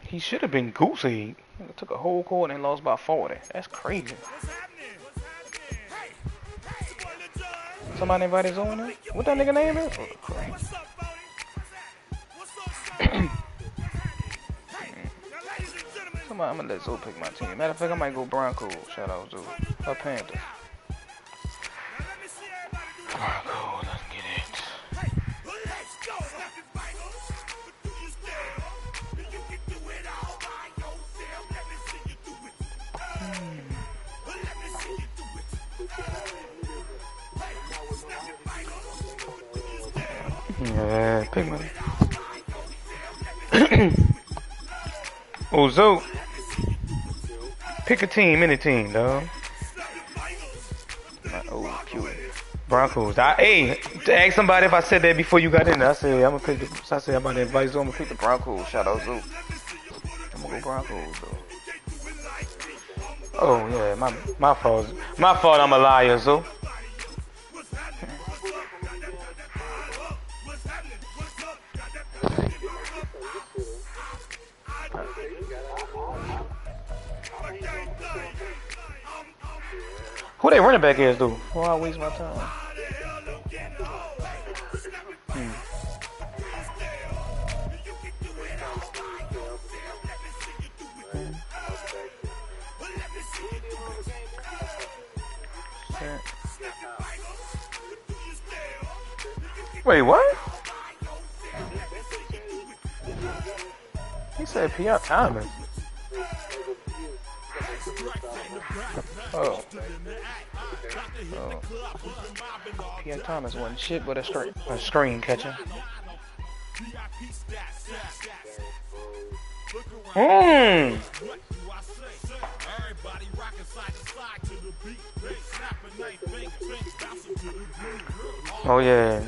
He should have been goosey. He took a whole quarter and lost by 40. That's crazy. Somebody invited Zoe in? What that nigga name is? Oh, crap. Somebody, I'm gonna let Zoe pick my team. Matter of fact, I might go Broncos. Shout out Zoe. Her Panthers. Broncos, let's get it. Yeah, pick my. Oh, Zoe. Pick a team, any team, dog. Oh, cute. Broncos. Hey, to ask somebody if I said that before you got in there, I said I'm gonna pick the. I said I'm about to invite Zoe. I'm gonna pick the Broncos. Shout out Zoe. I'm gonna go Broncos though. Oh yeah, my fault. My fault. I'm a liar, Zoe. Who they running back is, dude? Why I waste my time? Wait, what? He said P.R. Thomas. Oh. P.R. Thomas wasn't shit but a screen catcher. Oh yeah.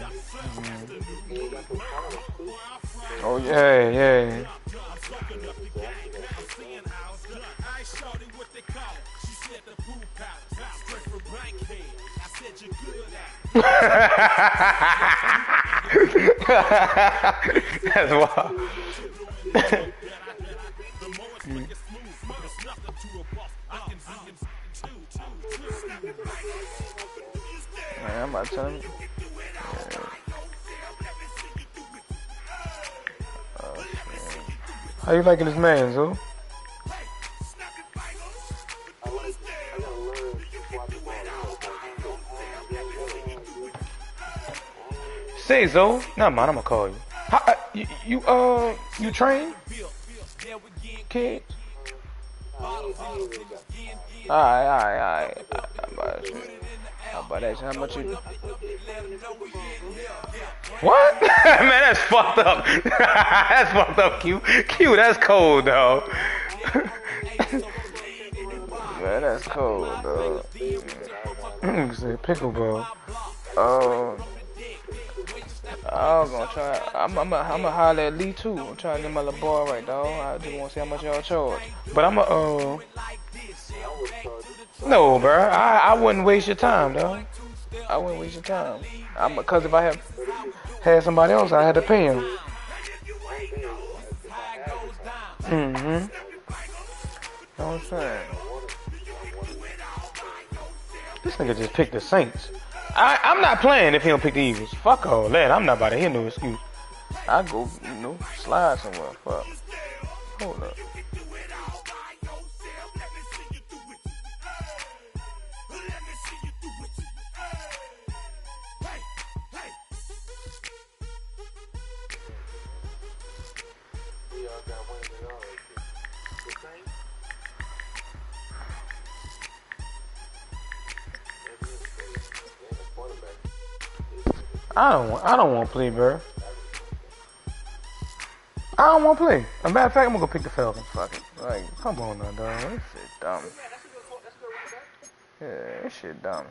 Oh yeah, yeah. That's wild. Man, I'm about to tell him. How you liking this man, Zo? Say, Zo. Nah, man, I'ma call you. How, you train? Kid? Alright. How about that? How much you? What? Man, that's fucked up. That's fucked up, Q. Q, that's cold, though. Man, that's cold, though. Say pickleball. I was gonna try. I'm gonna holler at Lee too. I'm trying to get my little boy right, dog. I just wanna see how much y'all charge. But no, bro. I wouldn't waste your time, dog. I wouldn't waste your time. Cause if I had somebody else, I had to pay him. Know what I'm saying? This nigga just picked the Saints. I'm not playing if he don't pick the Eagles. Fuck all that. I'm not about to hear no excuse. I go, slide somewhere. Fuck. Hold up. I don't want to play, bro. I don't want to play. As a matter of fact, I'm gonna go pick the Falcons. Fuck it. Like, come on now, dog. This shit dumb. Yeah, this shit dumb.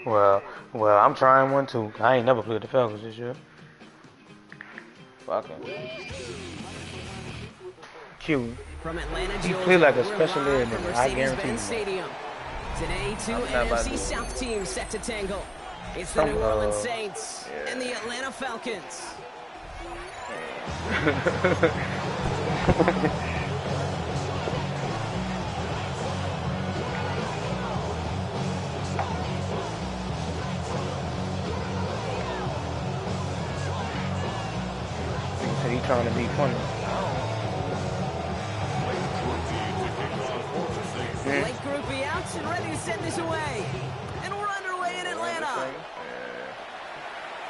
Well, I'm trying one too. I ain't never played the Falcons this year. Fucking. Q. From Atlanta, he play like a special ed nigga, I guarantee you. Today, two NFC South teams set to tangle. It's the New Orleans Saints and the Atlanta Falcons. He trying to be funny. Blake Groupie out and ready to send this away. And we're underway in Atlanta.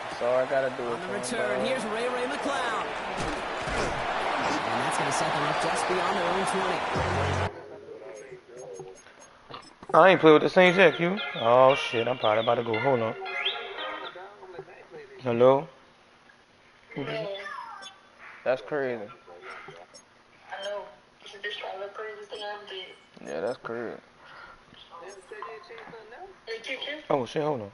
That's all I gotta do. On the return, here's Ray McCloud. And that's going to set them up just beyond their own 20. I ain't played with the Saints yet, Q. Oh shit, I'm probably about to go. Hold on. Hello? That's crazy. I know. This is the crazy thing I did. Yeah, that's crazy. Hey, Kiki. Oh shit, hold on.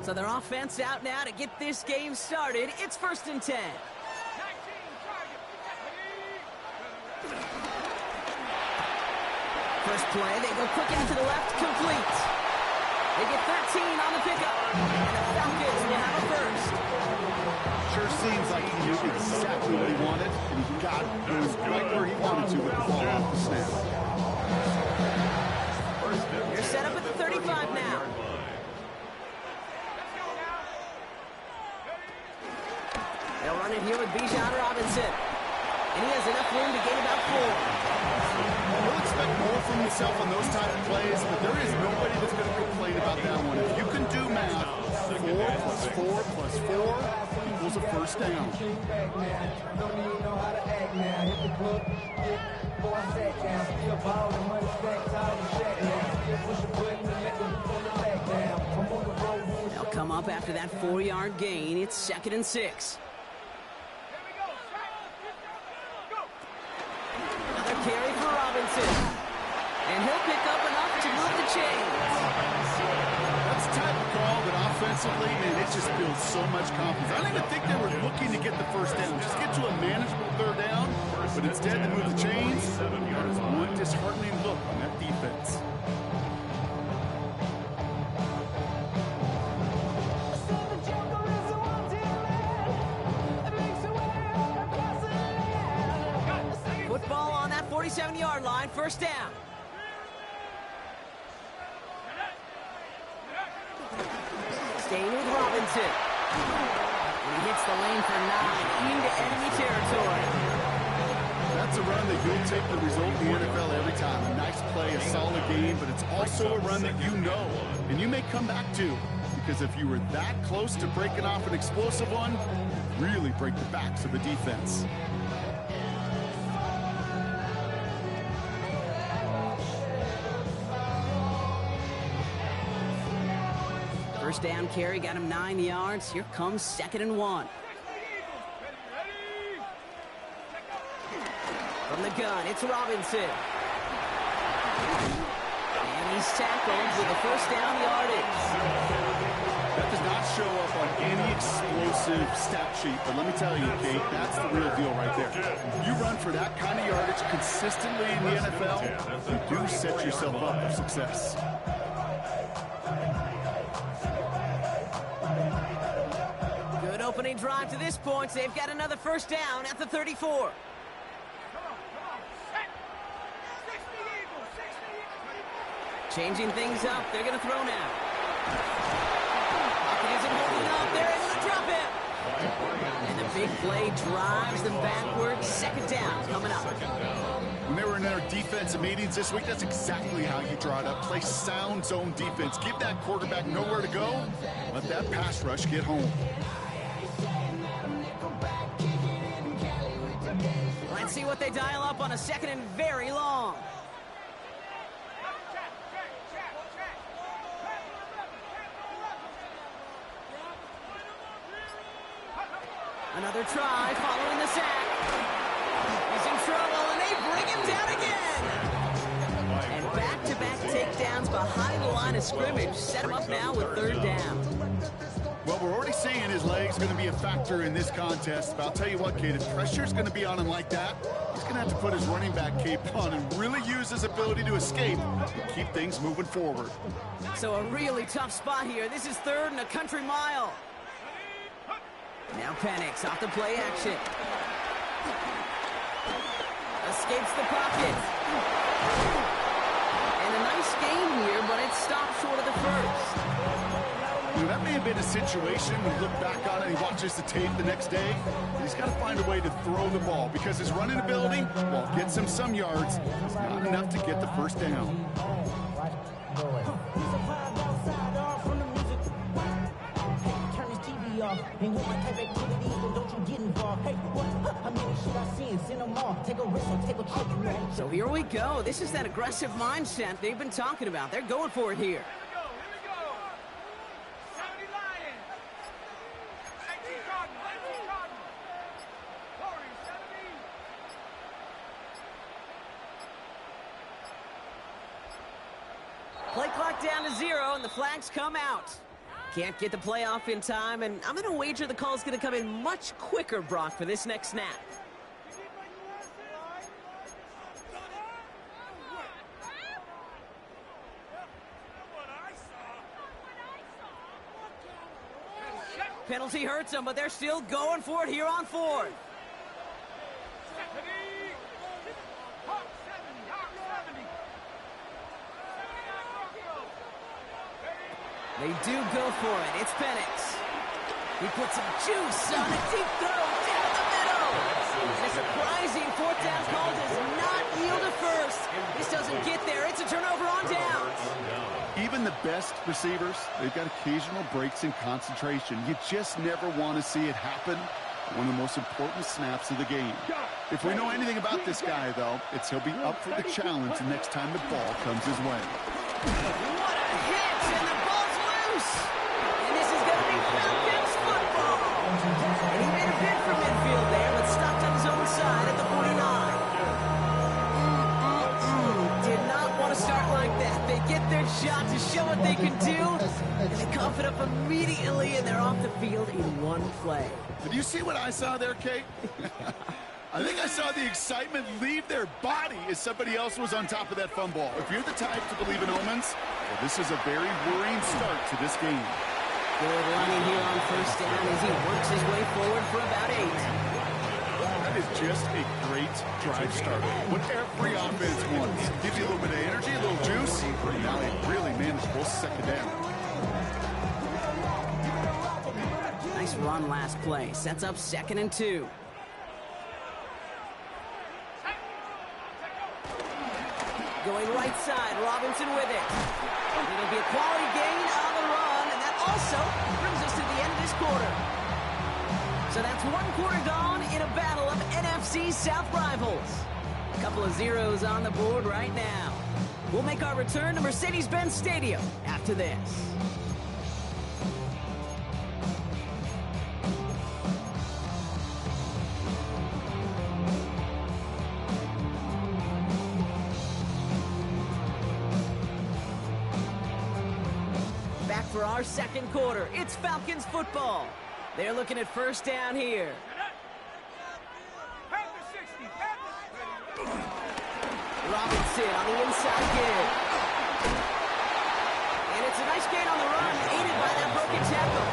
So their offense out now to get this game started. It's 1st and 10. First play, they go quick into the left, complete. They get 13 on the pickup. And the Falcons will have a first. Sure seems like he knew exactly what he wanted, and he got it right where he wanted to with the ball off the snap. You're set up at the 35 now. They'll run it here with Bijan Robinson. And he has enough room to gain about 4. He'll expect more from himself on those type of plays, but there is nobody that's going to complain about that one. If you can do math, 4 plus 4 plus 4 equals a first down. They'll come up after that 4-yard gain. It's 2nd and 6. Another carry for Robinson. And he'll pick up enough to move the chains. That's the type of call that offensively, man, it just builds so much confidence. I don't even think they were looking to get the first down. Just get to a manageable 3rd down, but instead they move the chains. That is one disheartening look on that defense. 27-yard line, first down. Staying with Robinson. And he hits the lane for 9 into enemy territory. That's a run that you'll take the result in the NFL every time. A nice play, a solid game, but it's also a run that you know and you may come back to. Because if you were that close to breaking off an explosive one, you really break the backs of the defense. First down carry got him 9 yards. Here comes 2nd and 1. From the gun, it's Robinson. And he's tackled with a first down yardage. That does not show up on any explosive stat sheet, but let me tell you, Kate, that's the real deal right there. You run for that kind of yardage consistently in the NFL, you do set yourself up for success. Good opening drive to this point. They've got another first down at the 34. Changing things up. They're going to throw now. Pocket isn't holding up. They're able to drop it. And the big play drives them backwards. 2nd down coming up. When they were in their defensive meetings this week, that's exactly how you draw it up. Play sound zone defense. Give that quarterback nowhere to go. Let that pass rush get home. Let's see what they dial up on a 2nd and very long. Another try following the sack. He's in trouble, and they bring him down again. And back-to-back takedowns behind the line of scrimmage. Set him up now with 3rd down. Well, we're already seeing his leg's going to be a factor in this contest. But I'll tell you what, Kate, if pressure's going to be on him like that, he's going to have to put his running back cape on and really use his ability to escape and keep things moving forward. So a really tough spot here. This is 3rd and a country mile. Now Penix off the play action. Escapes the pocket. And a nice gain here, but it stopped short of the first. You know, that may have been a situation when you look back on it and he watches the tape the next day. He's got to find a way to throw the ball because his running ability, while it gets him some yards, is not enough to get the first down. And with my type activities, and don't you get involved. Hey, what? How many should I see and send them off? Take a risk or take a trip. So here we go. This is that aggressive mindset they've been talking about. They're going for it here. Play clock down to 0, and the flags come out. Can't get the play off in time, and I'm going to wager the call's going to come in much quicker, Brock, for this next snap. Penalty hurts them, but they're still going for it here on 4th. They do go for it. It's Penix. He puts some juice on a deep throw down the middle. And a surprising 4th down call does not yield a first. This doesn't get there. It's a turnover on downs. Even the best receivers, they've got occasional breaks in concentration. You just never want to see it happen. One of the most important snaps of the game. If we know anything about this guy, though, it's he'll be up for the challenge the next time the ball comes his way. What a hit, and the ball's loose. And this is going to be Falcons football. And he made a bid for midfield there, but stopped on his own side at the 49. Did not want to start like that. They get their shot to show what they can do, and they cough it up immediately, and they're off the field in one play. Did you see what I saw there, Kate? I think I saw the excitement leave their body as somebody else was on top of that fumble. If you're the type to believe in omens, well, this is a very worrying start to this game. Good running here on 1st down as he works his way forward for about 8. That is just a great drive starter. What every offense wants. Gives you a little bit of energy, a little juice. And now a really manageable second down. Nice run last play. Sets up 2nd and 2. Going right side, Robinson with it. It'll be a quality gain on the run, and that also brings us to the end of this quarter. So that's 1 quarter gone in a battle of NFC South rivals. A couple of zeros on the board right now. We'll make our return to Mercedes-Benz Stadium after this. Back for our 2nd quarter. It's Falcons football. They're looking at 1st down here. Robinson on the inside give. And it's a nice gain on the run, aided by that broken tackle.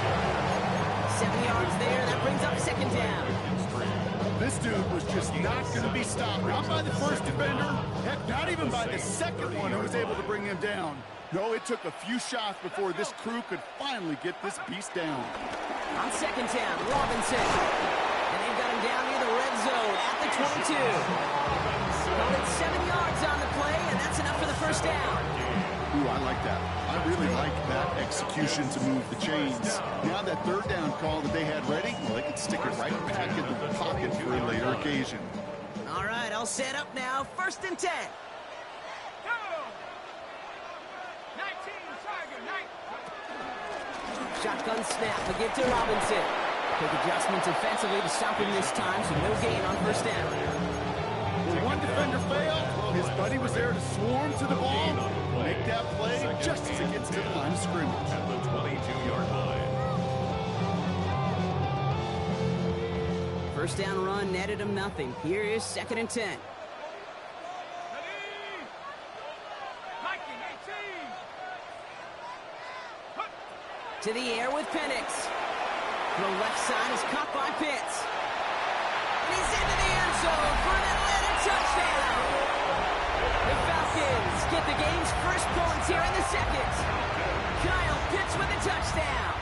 7 yards there. That brings up 2nd down. This dude was just not going to be stopped. Not by the first defender. Heck, not even by the second one who was able to bring him down. No, it took a few shots before this crew could finally get this beast down. On 2nd down, Robinson. And they've got him down near the red zone at the 22. Well, it's 7 yards on the play, and that's enough for the 1st down. Ooh, I like that. I really like that execution to move the chains. Now that 3rd down call that they had ready, well, they could stick it right back in the pocket for a later occasion. All right, I'll set up now. 1st and 10. Shotgun snap, we get to Robinson. Quick adjustment defensively to stop him this time, so no gain on 1st down. When one defender failed, his buddy was there to swarm to the ball, make that play just as it gets to the line of scrimmage. At the 22-yard line. 1st down run netted him nothing. Here is 2nd and 10. To the air with Penix. The left side is caught by Pitts. And he's into the end zone for an Atlanta touchdown. The Falcons get the game's first points here in the 2nd. Kyle Pitts with a touchdown.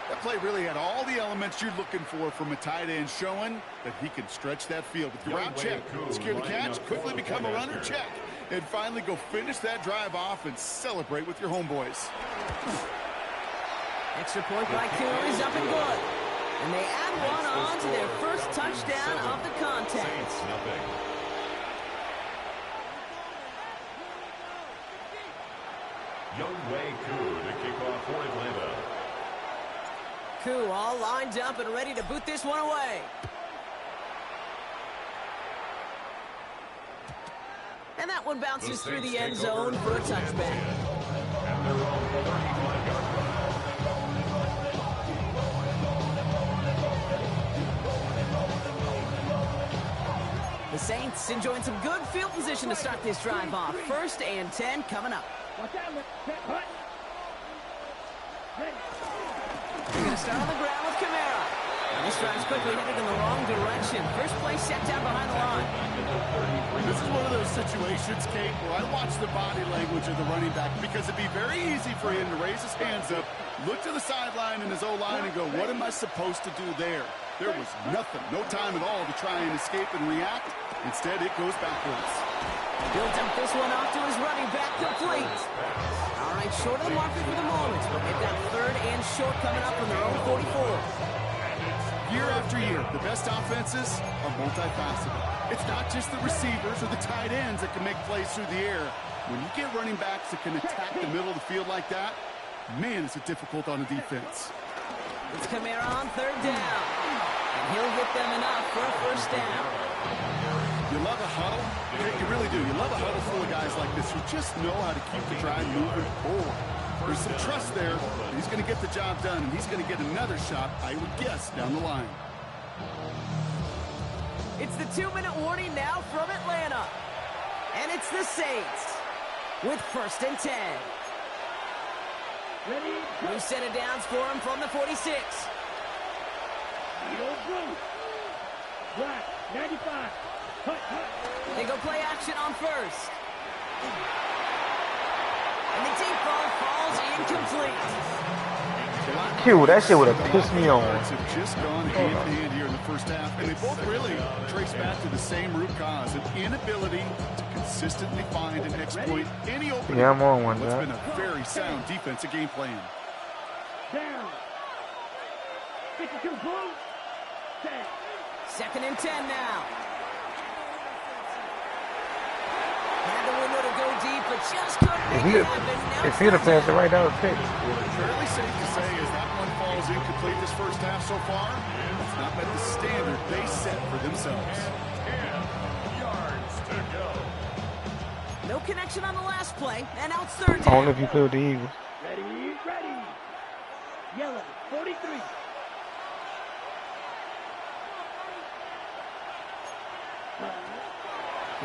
That play really had all the elements you're looking for from a tight end, showing that he can stretch that field with your route check, secure the catch, quickly become a runner check, and finally go finish that drive off and celebrate with your homeboys. Extra point by Koo is up and good. And they add one on to their first touchdown of the contest. Younghoe Koo to kick off for Atlanta. Koo all lined up and ready to boot this one away. And that one bounces through the end zone for a touchback. The Saints enjoying some good field position to start this drive off. 1st and 10 coming up. We're going to start on the ground with Kamara. And this drive's quickly headed in the wrong direction. First play set down behind the line. This is one of those situations, Kate, where I watch the body language of the running back because it'd be very easy for him to raise his hands up, look to the sideline in his O-line and go, what am I supposed to do there? There was nothing, no time at all to try and escape and react. Instead, it goes backwards. He'll dump this one off to his running back, complete. All right, short of the marker for the moment, but they've got 3rd and short coming up from their own 44. Year after year, the best offenses are multifaceted. It's not just the receivers or the tight ends that can make plays through the air. When you get running backs that can attack the middle of the field like that, man, is it difficult on a defense. It's Kamara on 3rd down. And he'll hit them enough for a 1st down. You love a huddle. You really do. You love a huddle full of guys like this who just know how to keep the drive moving forward. There's some trust there. He's going to get the job done, and he's going to get another shot, I would guess, down the line. It's the 2-minute warning now from Atlanta. And it's the Saints with 1st and 10. New set of downs for him from the 46. They go play action on first. And the deep ball falls incomplete. Q, that shit would have pissed me on. Have just gone hand in hand here in the first half, and they both really trace back to the same root cause: an inability to consistently find and exploit any opening. Yeah, I'm on one. What's been a very sound defensive game plan. Down. 52 blue. 10. 2nd and 10 now. Had the window to go deep, but just couldn't make it happen. Now If he'd have passed it right down the pitch. Fairly safe to say as that one falls incomplete this first half so far, it's not met the standard they set for themselves. 10 yards to go. no connection on the last play, and now it's 3rd down. Only if you play with the Eagles. Ready. Yellow, 43.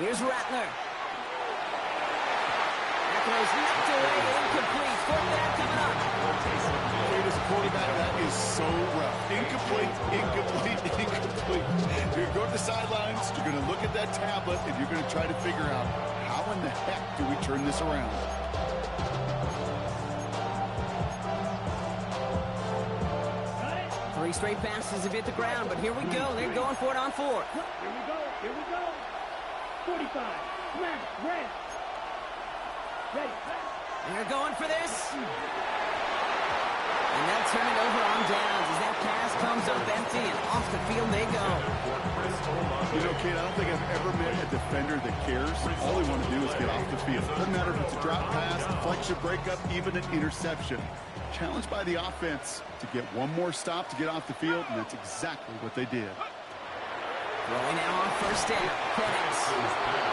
Here's Rattler. Throws knocked away, incomplete. 4th down coming up. As a quarterback, that is so rough. Incomplete. You're going to go to the sidelines, you're going to look at that tablet, and you're going to try to figure out how in the heck do we turn this around. Three straight passes have hit the ground, but here we go. They're going for it on 4th. Here we go. 45. Left, red. Ready. They're going for this. And they'll turn it over on downs as that pass comes up empty and off the field they go. You know, Kate, I don't think I've ever met a defender that cares. All they want to do is get off the field. Doesn't matter if it's a drop pass, deflection, breakup, even an interception. Challenged by the offense to get one more stop to get off the field, and that's exactly what they did. Throwing now on 1st down. Penix.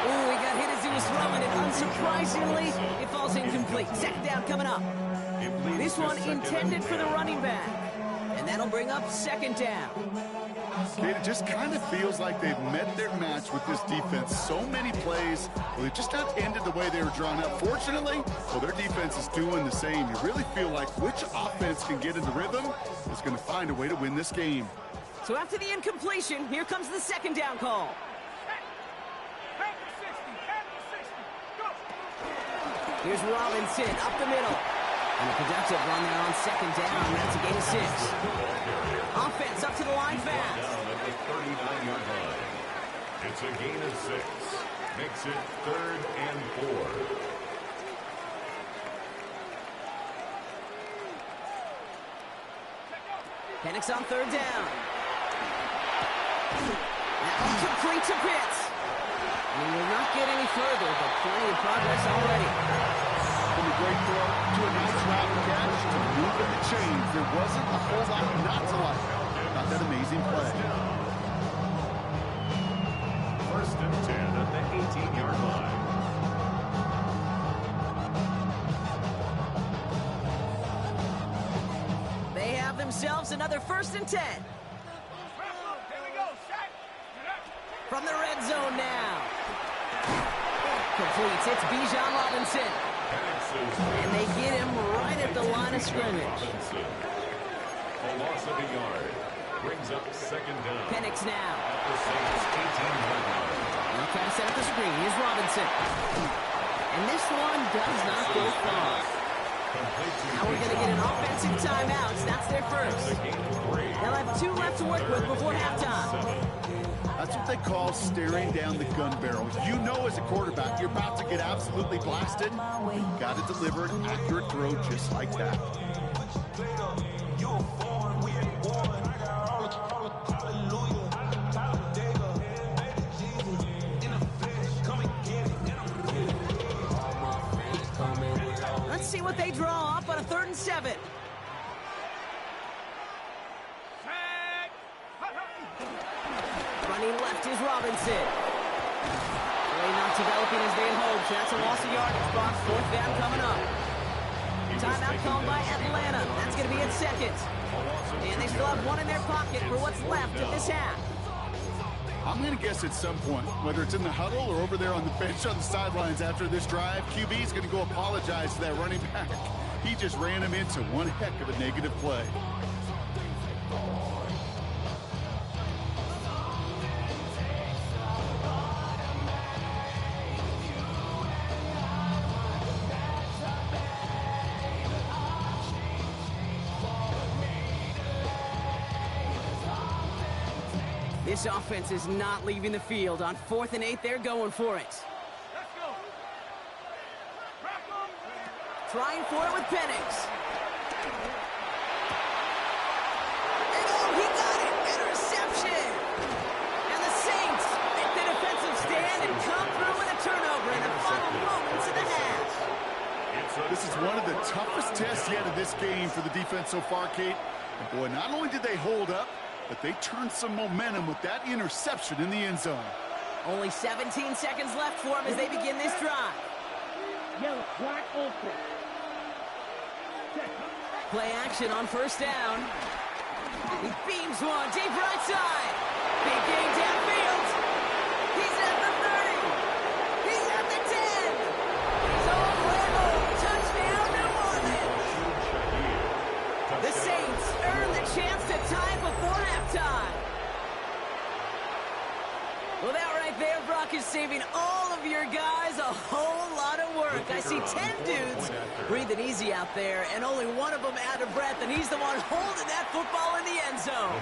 Ooh, he got hit as he was throwing it. Unsurprisingly, it falls incomplete. 2nd down coming up. This one intended for the running back. And that'll bring up 2nd down. Kate, it just kind of feels like they've met their match with this defense. So many plays, well, they've just not ended the way they were drawn up. Fortunately, well, their defense is doing the same. You really feel like which offense can get into rhythm is going to find a way to win this game. So after the incompletion, here comes the 2nd down call. Here's Robinson up the middle. And a productive run there on 2nd down. That's a gain of 6. Offense up to the line fast. Down at the 39-yard line. It's a gain of 6. Makes it 3rd and 4. Penix on 3rd down. Now complete to Pitts. And he will not get any further, but plenty of progress already. From a great throw to a nice route catch to moving the chains. There wasn't a whole lot not to like about that amazing play. 1st and 10 at the 18-yard line. They have themselves another 1st and 10. From the red zone now. Completes. It's Bijan Robinson. And they get him right at the line of scrimmage. A loss of a yard. Brings up 2nd down. Penix now. At the Saints' 18-yard line. Now trying to set up the screen. Here's Robinson. And this one does not go far. Now we're going to get an offensive timeout. That's their first. They'll have 2 left to work with before halftime. That's what they call staring down the gun barrel. You know as a quarterback, you're about to get absolutely blasted. You've got to deliver an accurate throw just like that. Let's see what they draw up on a 3rd and 7. Running left is Robinson. Really not developing as they had hoped. That's a loss of yardage. Box 4th down coming up. Timeout called by Atlanta. That's going to be at 2nd. And they still have 1 in their pocket for what's left of this half. I'm going to guess at some point, whether it's in the huddle or over there on the bench on the sidelines after this drive, QB is going to go apologize to that running back. He just ran him into one heck of a negative play. This offense is not leaving the field. On 4th and 8, they're going for it. Trying for it with Penix. And oh, he got it! Interception! And the Saints make the defensive stand and come through with a turnover in the final moments of the half. This is one of the toughest tests yet of this game for the defense so far, Kate. And boy, not only did they hold up, but they turned some momentum with that interception in the end zone. Only 17 seconds left for them as they begin this drive. Yellow, wide open. Play action on 1st down. He beams one deep right side. Big game downfield. He's at the 30. He's at the 10. He's on level. Touchdown, New Orleans. The Saints earn the chance to tie before halftime. Well, that right there, Brock, is saving all of your guys a whole lot of work. I see 10 dudes breathing easy out there, and only one of them out of breath, and he's the one holding that football in the end zone.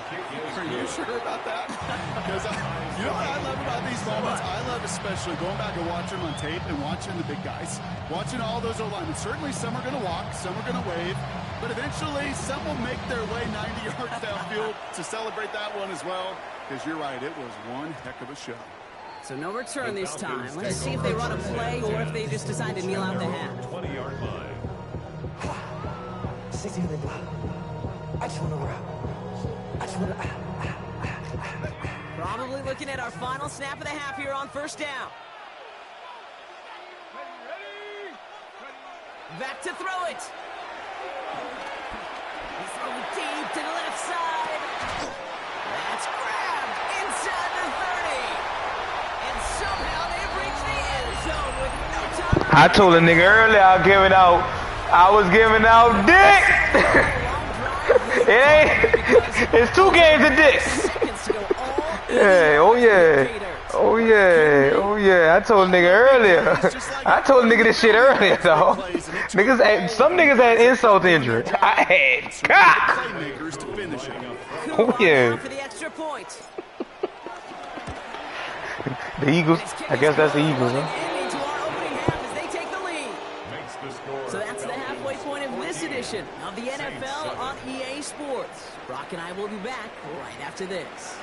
Are you sure about that? Because you know what I love about these moments? I love especially going back and watching them on tape and watching the big guys. Watching all those O-linemen. Certainly some are going to walk, some are going to wave, but eventually some will make their way 90 yards downfield to celebrate that one as well. Because you're right, it was one heck of a show. So no return this time. Let's see if they run a play or if they just decide to kneel out the half. 20-yard line. 60 block. I just want to rock. I just want to. Probably looking at our final snap of the half here on 1st down. Back to throw it. He's throwing deep to the left side. That's grabbed inside the 30. And somehow they've reached the end zone with no time. I told a nigga earlier I was giving out dick. It ain't. It's 2 games of dick. Yeah, oh yeah. Oh yeah. Oh yeah. I told a nigga earlier. I told a nigga this shit earlier though. Some niggas had insult to injury. I had cock. Oh yeah. For the extra point. The Eagles. I guess that's the Eagles, huh? Into our opening half as they take the lead. So that's the halfway point of this edition of the NFL on EA Sports. Brock and I will be back right after this.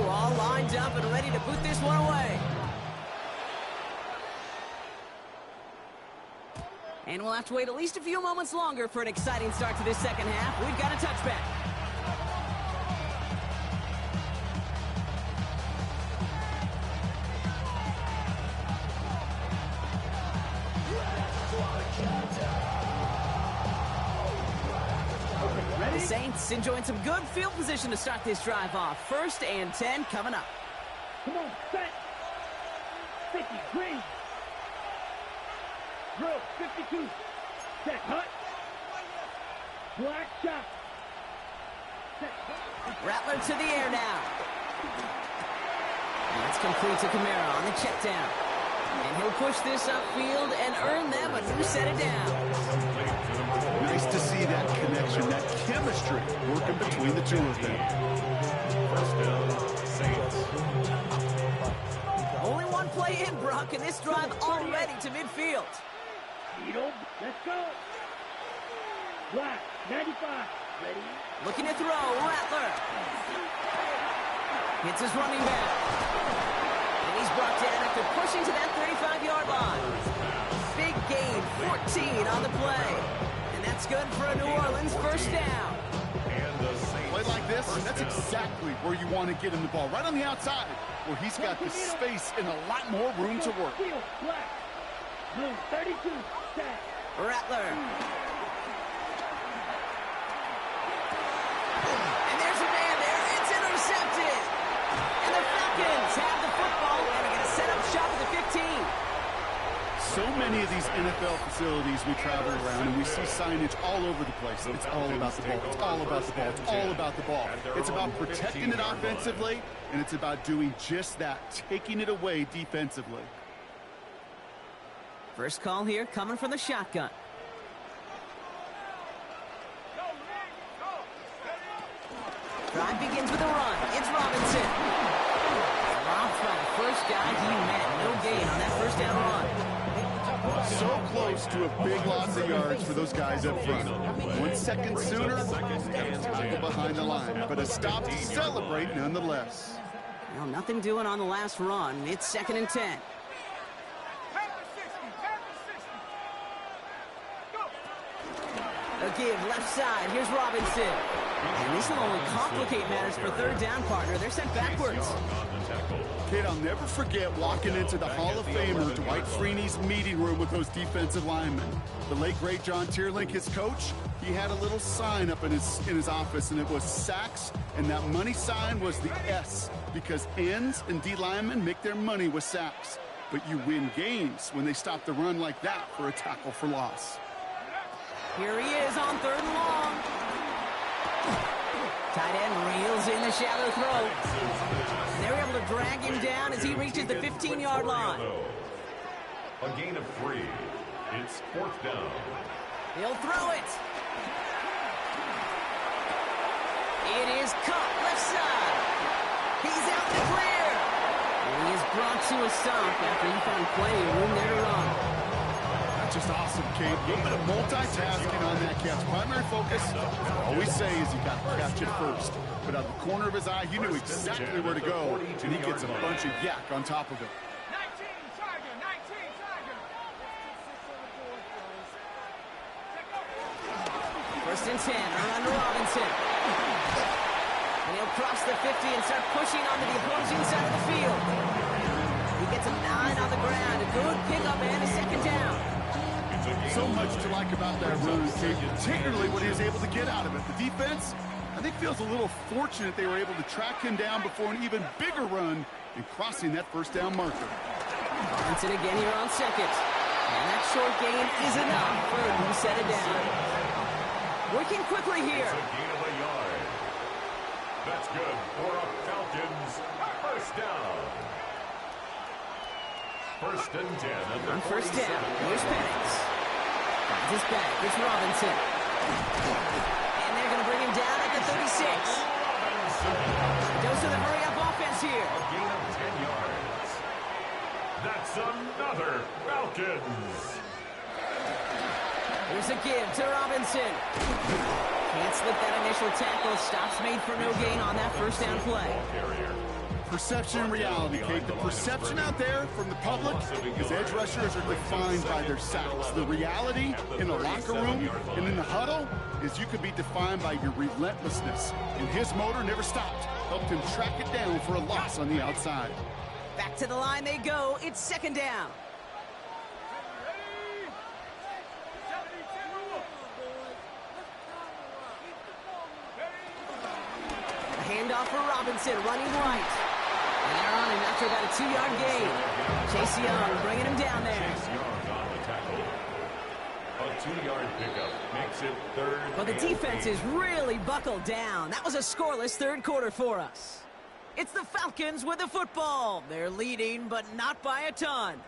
All lined up and ready to put this one away. And we'll have to wait at least a few moments longer for an exciting start to this second half. We've got a touchback. The Saints enjoying some good field position to start this drive off. 1st and 10 coming up. Come on, set. 50, green. Drill, 52. Set, hut. Black shot. Set, hut. Rattler to the air now. That's complete to Kamara on the check down. And he'll push this upfield and earn them a new set of downs. Nice to see that connection, that chemistry working between the two of them. 1st down, Saints. Only one play in, Brock, and this drive already to midfield. Let's go. Black, 95. Ready? Looking to throw, Rattler. Hits his running back. And he's brought down after pushing to that 35-yard line. Big gain, 14 on the play. And that's good for a New Orleans 1st down. Play like this, that's exactly where you want to get him the ball. Right on the outside, where he's got the space and a lot more room to work. Black. Blue, 32. Set. Rattler. And there's a man there. It's intercepted. And the Falcons have the football and are going to set up shop at the 15. so many of these NFL facilities we travel around, and we see signage all over the place. It's all about the ball. It's all about the ball. It's all about the ball. It's about protecting it offensively, and it's about doing just that, taking it away defensively. First call here coming from the shotgun. Drive begins with a run. It's Robinson. Dropped by the first guy he met. No gain on that first down run. So close to a big loss of yards for those guys up front. 1 second sooner, and tackle behind the line. But a stop to celebrate nonetheless. Well, nothing doing on the last run. It's 2nd and 10. A give left side. Here's Robinson. And this will only complicate matters for third down, partner. They're sent backwards. Kid, I'll never forget walking into the Hall of Famer Dwight Freeney's meeting room with those defensive linemen. The late, great John Tierlink, his coach, he had a little sign up in his office, and it was sacks, and that money sign was the S, because ends and D linemen make their money with sacks. But you win games when they stop the run like that for a tackle for loss. Here he is on 3rd and long. Tight end reels in the shallow throw. They're able to drag him down as he reaches the 15-yard line. A gain of 3. It's 4th down. He'll throw it. It is caught left side. He's out the clear. And he is brought to a stop after he found plenty of room there to run. Just awesome, Kate. A little bit of multitasking on that catch. Primary focus, I always say, is you got to catch it first. But out of the corner of his eye, he knew exactly where to go, and he gets a bunch of yak on top of it. 19 Tiger. 1st and 10, run to Robinson. And he'll cross the 50 and start pushing onto the opposing side of the field. He gets a 9 on the ground. A good pickup and a 2nd down. So much to like about that run, Kate, particularly what he was able to get out of it. The defense, I think, feels a little fortunate they were able to track him down before an even bigger run and crossing that 1st down marker. Robinson again here on 2nd. And that short gain is enough for him to set it down. Working quickly here. It's a gain of a yard. That's good for a Falcons 1st down. 1st and 10 at the on 1st down, 47. here's Penix. Finds his back, it's Robinson. And they're going to bring him down at the 36. Goes to the hurry-up offense here. A gain of 10 yards. That's another Falcons. Here's a give to Robinson. Can't slip that initial tackle. Stops made for no gain on that 1st down play. Perception and reality, Kate. The perception out there from the public is edge rushers are defined by their sacks. The reality in the locker room and in the huddle is you could be defined by your relentlessness. And his motor never stopped. Helped him track it down for a loss on the outside. Back to the line they go. It's 2nd down. A handoff for Robinson, running right. And they're on him after about a 2-yard gain. Chase Young bringing him down there. Chase Young on the tackle. A 2-yard pickup makes it 3rd. But the and defense 8. is really buckled down. That was a scoreless 3rd quarter for us. It's the Falcons with the football. They're leading, but not by a ton.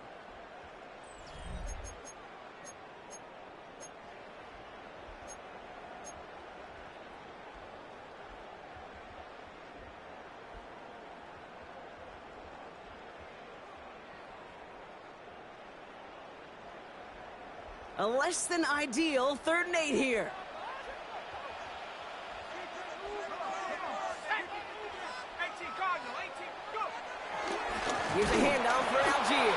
A less than ideal 3rd and 8 here. Here's a handoff for Algier.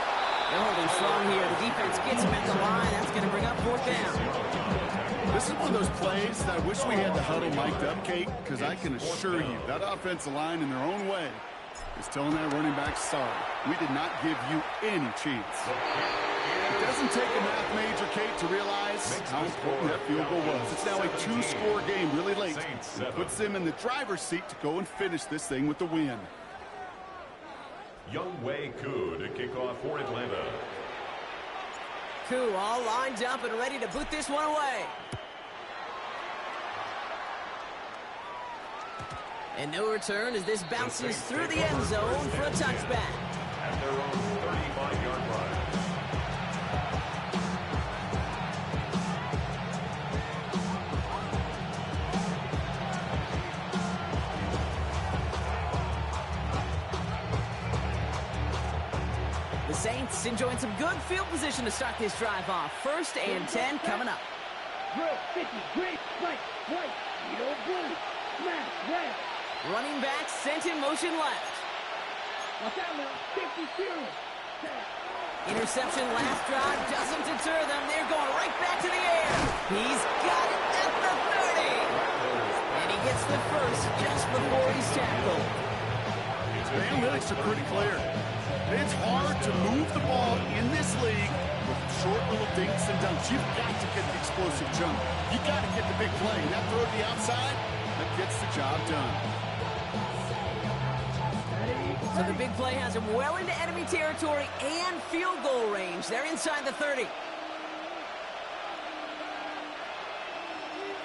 They're holding strong here. The defense gets him at the line. That's going to bring up 4th down. This is one of those plays that I wish we had the huddle mic'd up, Kate, because I can assure you that offensive line in their own way is telling that running back, sorry, we did not give you any chance. It doesn't take a math major, Kate, to realize how important that field goal was. It's now a 2-score game really late. It puts them in the driver's seat to go and finish this thing with the win. Young Wei Koo to kick off for Atlanta. coup, all lined up and ready to boot this one away. And no return as this bounces through the end zone for a touchback. At their own 35-yard line. The Saints enjoying some good field position to start this drive off. 1st and 10 coming up. Drill, 50, green, right, white, yellow, blue, smash, red. Running back sent in motion left. Watch out now, 52. Interception last drive doesn't deter them. They're going right back to the air. He's got it at the 30. And he gets the first just before he's tackled. The analytics are pretty clear. It's hard to move the ball in this league with short little dinks and dunks. You've got to get the explosive jump. You've got to get the big play. And that throw to the outside, that gets the job done. So the big play has him well into enemy territory and field goal range. They're inside the 30.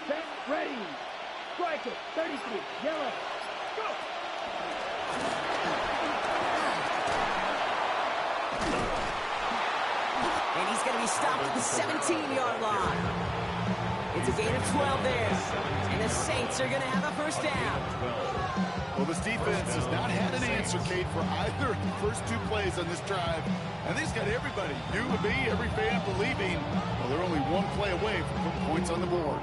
Set, ready. Striker, 33, yellow. Go! And he's going to be stopped at the 17-yard line. It's a gain of 12 there. And the Saints are going to have a first down. Well, this defense has not had an answer, Kate, for either of the first 2 plays on this drive. And they've got everybody, you and me, every fan believing, well, they're only 1 play away from putting points on the board.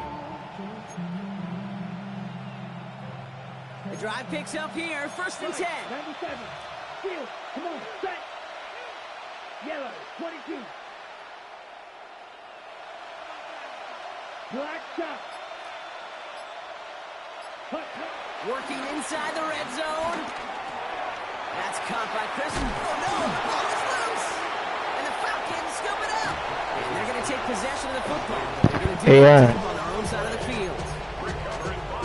The drive picks up here, 1st and 10. 97, field, come on, set. Yellow, 22. Black shot. Cut, cut. Working inside the red zone. That's caught by Christian. Oh, no, the ball is loose. And the Falcons scoop it up. And they're going to take possession of the football. They're going to do it on their own side of the field.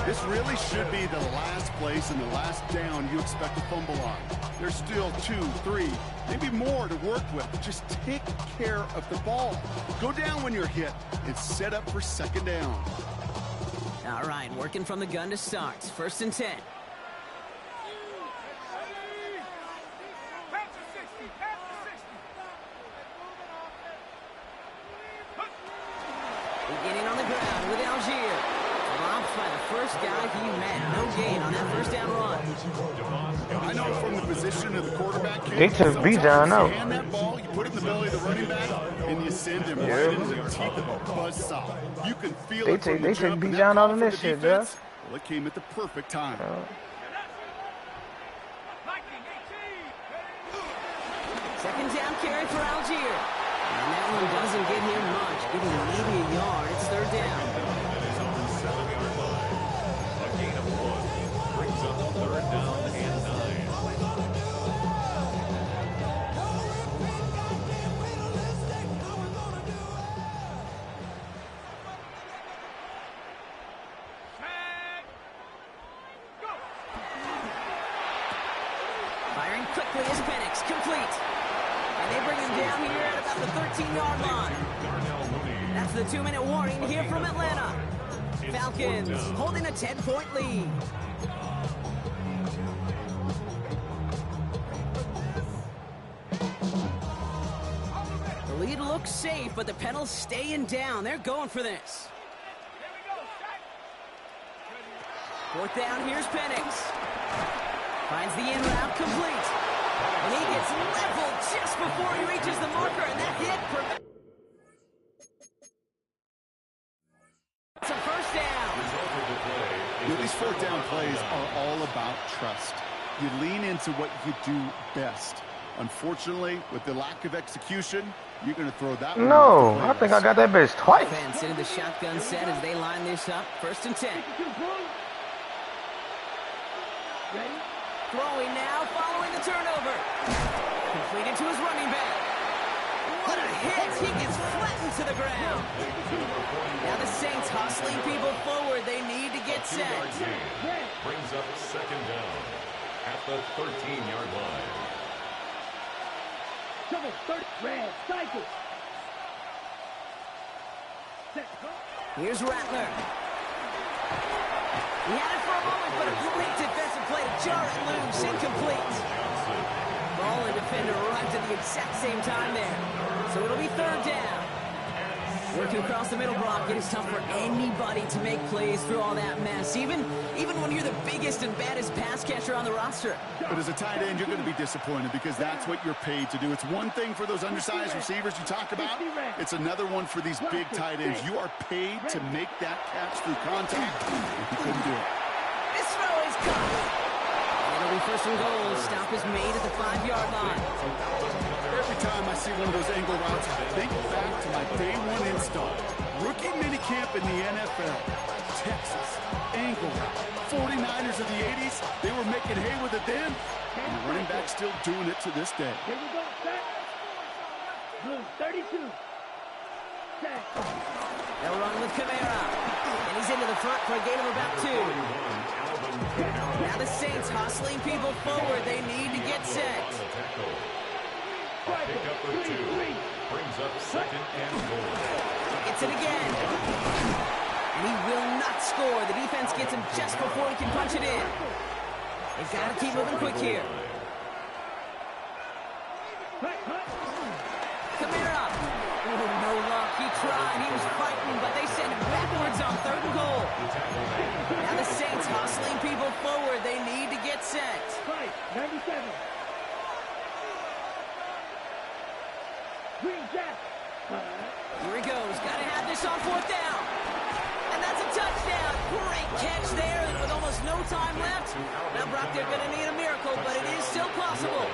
This really should be the last place and the last down you expect to fumble on. There's still 2, 3, maybe more to work with. Just take care of the ball. Go down when you're hit. It's set up for 2nd down. All right, working from the gun to start. 1st and 10. Beginning on the ground with Algier. Dropped by the first guy he met. No gain on that 1st down run. I know from the position of the quarterback. They took Bijan out. Hand that ball, you put it in the belly of the running back, and you send him right into the teeth of a buzzsaw. You can feel it from the jump. They take Bijan out of this shit, Jeff. Well, it came at the perfect time. Second down carry for Algier. And that one doesn't get him much. Getting maybe a yard. It's 3rd down. His own 7-yard line. A gain of 1 brings up 3rd down and 9. Firing quickly is Penix. Complete. And they bring him down here at about the 13-yard line. That's the 2-minute warning here from Atlanta. Falcons holding a 10-point lead. The lead looks safe, but the Penals staying down. They're going for this. 4th down, here's Penix. Finds the in route complete. And he gets leveled just before he reaches the marker, and that hit prevents a 1st down. These 4th down plays are all about trust. You lean into what you do best. Unfortunately, with the lack of execution, you're going to throw that one. No, I think I got that bitch twice. Fans into the shotgun set as they line this up. 1st and 10. Ready? Throwing now, following the turnover. Completed to his running back. What a hit! He gets flattened to the ground. Now the Saints hustling people forward. They need to get set. Brings up 2nd down at the 13-yard line. Double, 30, red, cycle. Here's Rattler. He had it for a moment, but a great defensive play to jar it loose. Incomplete. Ball and defender arrived at the exact same time there. So it'll be third down. Working across the middle, Brock. It is tough for anybody to make plays through all that mess, even when you're the biggest and baddest pass catcher on the roster. But as a tight end, you're going to be disappointed because that's what you're paid to do. It's one thing for those undersized receivers you talk about. It's another one for these big tight ends. You are paid to make that catch through contact. You couldn't do it. This throw is caught. And it'll be first and goal. Stop is made at the 5-yard line. Every time I see one of those angle routes, I think back to my day one install. Rookie minicamp in the NFL. Texas, angle route. 49ers of the 80s, they were making hay with it then. And the running back still doing it to this day. Here we go, set. Blue, 32. Set. They'll run with Kamara. And he's into the front for a gain of about 2. Now the Saints hustling people forward. They need to get set. Pick up of 2. Brings up second and goal. Gets it again. And he will not score. The defense gets him just before he can punch it in. They've got to keep moving quick here. Kamara. Oh, no luck. He tried. He was fighting, but they send him backwards on third and goal. Now the Saints hustling people forward. They need to get set. 97. Green Jack. Here he goes. Got to have this on fourth down. And that's a touchdown. Great catch there, and with almost no time left. Now, Brock, they're going to need a miracle, but it is still possible.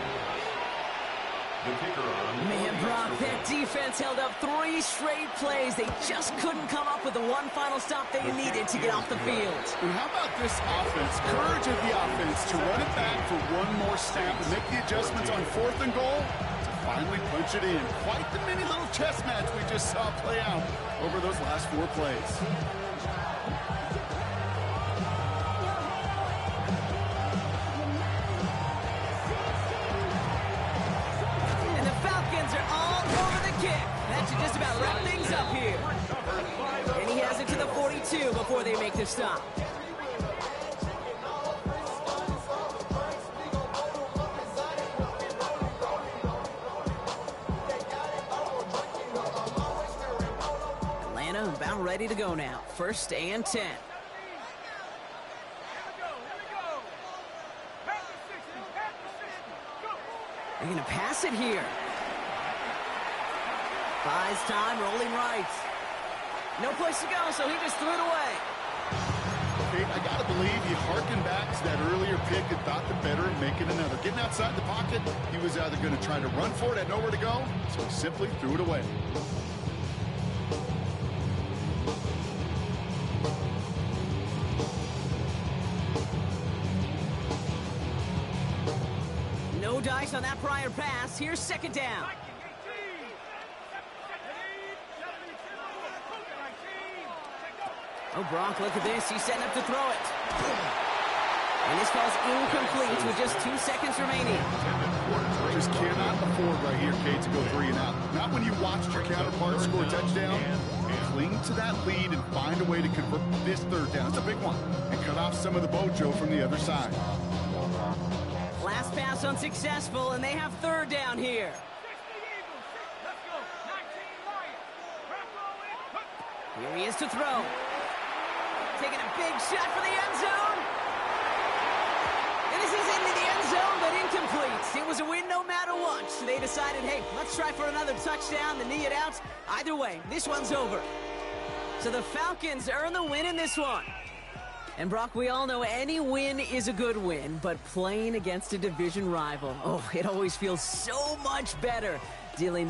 The kicker on. Man, Brock, that defense held up 3 straight plays. They just couldn't come up with the one final stop they needed to get off the field. And how about this offense? Courage of the offense to run it back for one more snap and make the adjustments on fourth and goal. Finally punch it in. Quite the mini little chess match we just saw play out over those last 4 plays. And the Falcons are all over the kick. That should just about wrap things up here. And he has it to the 42 before they make the stop. About ready to go now. First and 10. They're going to pass it here. Buys time, rolling right. No place to go, so he just threw it away. Okay, I got to believe you harken back to that earlier pick and thought the better of making another. Getting outside the pocket, he was either going to try to run for it, had nowhere to go, so he simply threw it away. No dice on that prior pass. Here's second down. Oh, Brock, look at this. He's setting up to throw it. And this ball's incomplete with just 2 seconds remaining. Just cannot afford right here, Kate, to go 3 and out. Not when you watched your counterpart score a touchdown. Cling to that lead and find a way to convert this third down. It's a big one. And cut off some of the mojo from the other side. Last pass unsuccessful, and they have third down here. Here he is to throw. Taking a big shot for the end zone. And this is into the end zone, but incomplete. It was a win no matter what. They decided, hey, let's try for another touchdown, the knee it out. Either way, this one's over. So the Falcons earn the win in this one. And Brock, we all know any win is a good win, but playing against a division rival, oh, it always feels so much better dealing